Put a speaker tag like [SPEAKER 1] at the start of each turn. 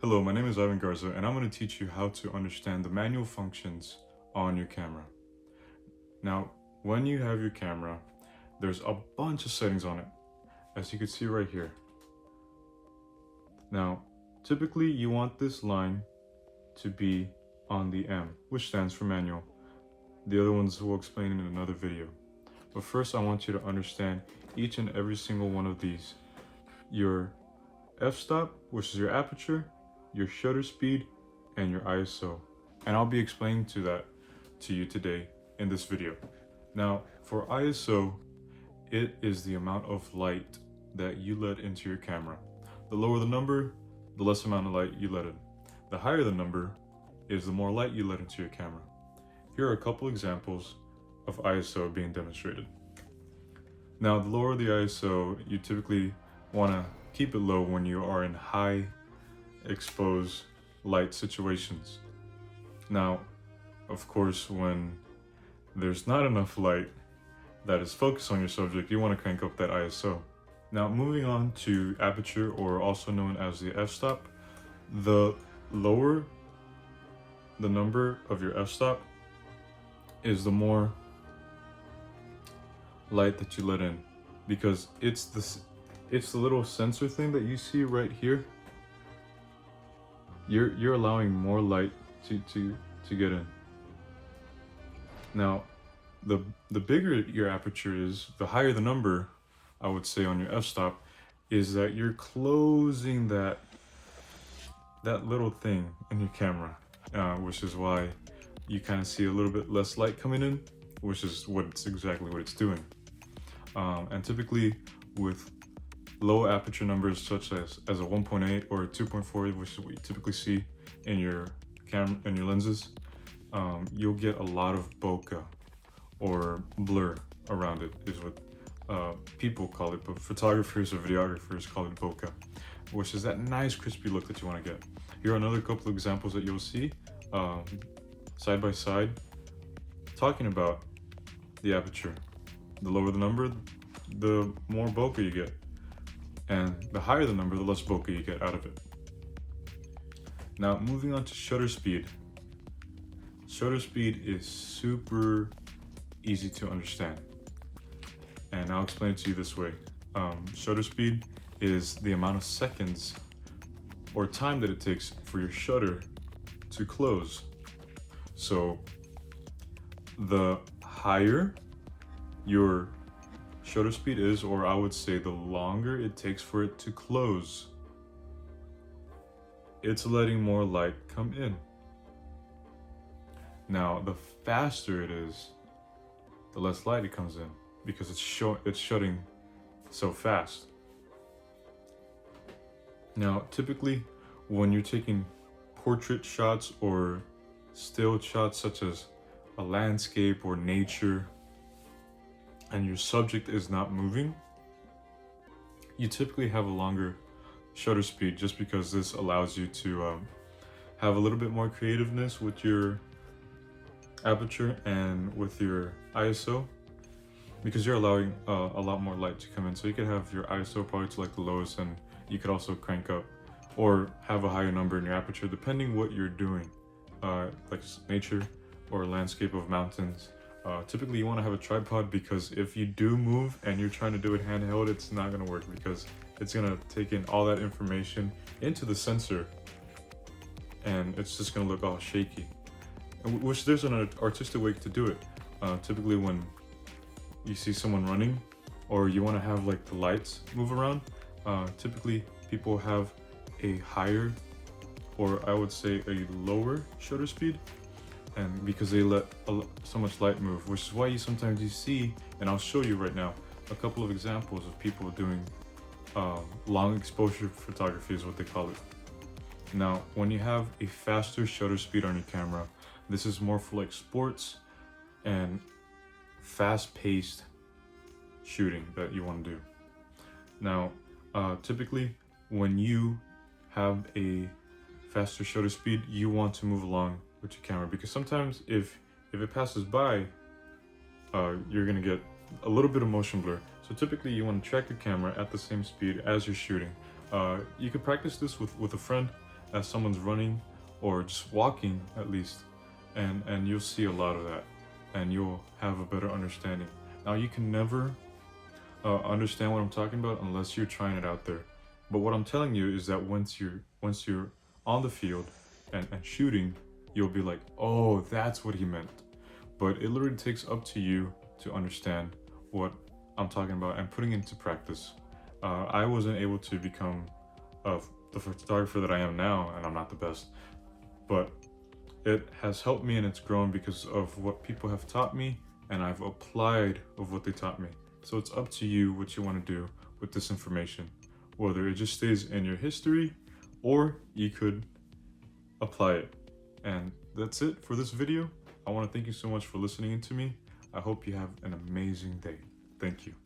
[SPEAKER 1] Hello, my name is Ivan Garza, and I'm going to teach you how to understand the manual functions on your camera. Now, when you have your camera, there's a bunch of settings on it, as you can see right here. Now, typically you want this line to be on the M, which stands for manual. The other ones we'll explain in another video. But first, I want you to understand each and every single one of these. Your f-stop, which is your aperture, your shutter speed, and your ISO. And I'll be explaining to you today in this video. Now, for ISO, it is the amount of light that you let into your camera. The lower the number, the less amount of light you let in. The higher the number is the more light you let into your camera. Here are a couple examples of ISO being demonstrated. Now, the lower the ISO, you typically want to keep it low when you are in high exposed light situations. Now, of course, when there's not enough light that is focused on your subject, you want to crank up that ISO. Now, moving on to aperture, or also known as the f-stop, the lower the number of your f-stop is the more light that you let in, because it's the little sensor thing that you see right here. You're allowing more light to get in. Now, the bigger your aperture is, the higher the number, I would say, on your f-stop, is that you're closing that little thing in your camera, which is why you kind of see a little bit less light coming in, which is exactly what it's doing. And typically with low aperture numbers such as a 1.8 or a 2.4, which is what you typically see in your camera and your lenses, you'll get a lot of bokeh or blur around it, is what people call it, but photographers or videographers call it bokeh, which is that nice crispy look that you want to get. Here are another couple of examples that you'll see side by side, talking about the aperture. The lower the number, the more bokeh you get, and the higher the number, the less bokeh you get out of it. Now, moving on to shutter speed. Shutter speed is super easy to understand, and I'll explain it to you this way. Shutter speed is the amount of seconds or time that it takes for your shutter to close. So the higher your shutter speed is, or I would say the longer it takes for it to close, it's letting more light come in. Now, the faster it is, the less light it comes in, because it's shutting so fast. Now, typically when you're taking portrait shots or still shots such as a landscape or nature, and your subject is not moving, you typically have a longer shutter speed, just because this allows you to have a little bit more creativeness with your aperture and with your ISO, because you're allowing a lot more light to come in. So you could have your ISO probably to like the lowest, and you could also crank up or have a higher number in your aperture depending what you're doing, like nature or landscape of mountains. Typically you want to have a tripod, because if you do move and you're trying to do it handheld, it's not going to work, because it's going to take in all that information into the sensor, and it's just going to look all shaky. Which there's an artistic way to do it. Typically when you see someone running, or you want to have like the lights move around, typically people have a higher, or I would say a lower shutter speed, and because they let so much light move, which is why you sometimes see, and I'll show you right now, a couple of examples of people doing long exposure photography is what they call it. Now, when you have a faster shutter speed on your camera, this is more for like sports and fast-paced shooting that you want to do. Now, typically when you have a faster shutter speed, you want to move along with your camera, because sometimes if it passes by, you're gonna get a little bit of motion blur. So typically you want to track your camera at the same speed as you're shooting. You could practice this with a friend, as someone's running or just walking at least, and you'll see a lot of that, and you'll have a better understanding. Now you can never understand what I'm talking about unless you're trying it out there. But what I'm telling you is that once you're on the field and shooting, you'll be like, oh, that's what he meant. But it literally takes up to you to understand what I'm talking about and putting into practice. I wasn't able to become the photographer that I am now, and I'm not the best, but it has helped me and it's grown because of what people have taught me, and I've applied of what they taught me. So it's up to you what you want to do with this information, whether it just stays in your history or you could apply it. And that's it for this video. I want to thank you so much for listening to me. I hope you have an amazing day. Thank you.